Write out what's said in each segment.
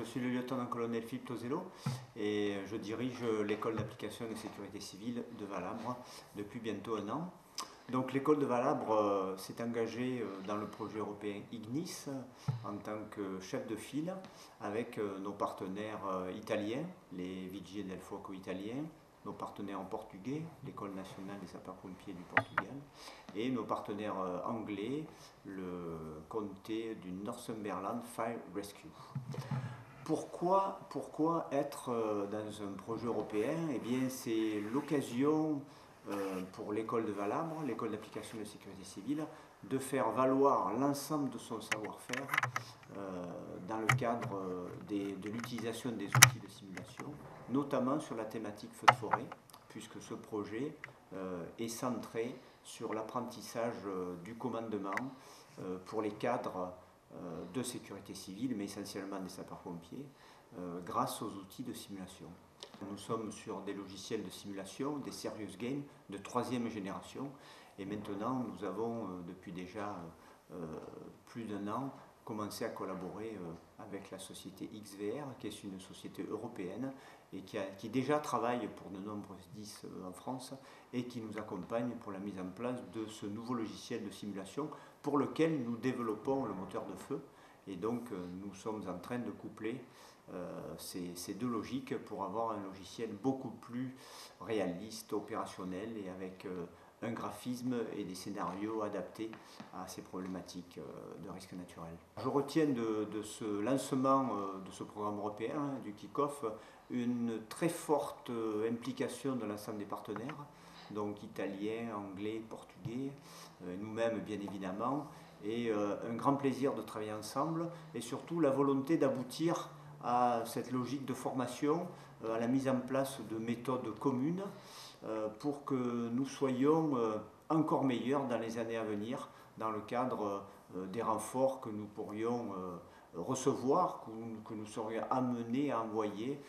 Je suis le lieutenant-colonel Philippe Tozello et je dirige l'école d'application de sécurité civile de Valabre depuis bientôt un an. Donc l'école de Valabre s'est engagée dans le projet européen IGNIS en tant que chef de file avec nos partenaires italiens, les Vigili del Fuoco italiens, nos partenaires en portugais, l'école nationale des sapeurs-pompiers du Portugal, et nos partenaires anglais, le comté du Northumberland Fire Rescue. Pourquoi être dans un projet européen? Eh bien, c'est l'occasion pour l'école de Valabre, l'école d'application de sécurité civile, de faire valoir l'ensemble de son savoir-faire dans le cadre de l'utilisation des outils de simulation, notamment sur la thématique feu de forêt, puisque ce projet est centré sur l'apprentissage du commandement pour les cadres de sécurité civile, mais essentiellement des sapeurs-pompiers, grâce aux outils de simulation. Nous sommes sur des logiciels de simulation, des serious games de 3e génération, et maintenant nous avons depuis déjà plus d'1 an commencé à collaborer avec la société XVR, qui est une société européenne et qui déjà travaille pour de nombreux SDIS en France et qui nous accompagne pour la mise en place de ce nouveau logiciel de simulation pour lequel nous développons le moteur de feu. Et donc nous sommes en train de coupler ces deux logiques pour avoir un logiciel beaucoup plus réaliste, opérationnel et avec un graphisme et des scénarios adaptés à ces problématiques de risque naturel. Je retiens de ce lancement de ce programme européen, du kick-off, une très forte implication de l'ensemble des partenaires, donc italiens, anglais, portugais, nous-mêmes bien évidemment, et un grand plaisir de travailler ensemble, et surtout la volonté d'aboutir à cette logique de formation, à la mise en place de méthodes communes, pour que nous soyons encore meilleurs dans les années à venir dans le cadre des renforts que nous pourrions recevoir, que nous serions amenés à envoyer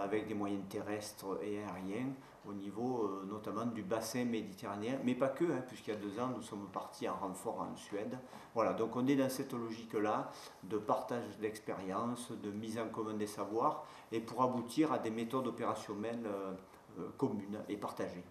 avec des moyens terrestres et aériens au niveau notamment du bassin méditerranéen, mais pas que, puisqu'il y a 2 ans nous sommes partis en renfort en Suède. Voilà, donc on est dans cette logique-là de partage d'expérience, de mise en commun des savoirs, et pour aboutir à des méthodes opérationnelles communes et partagées.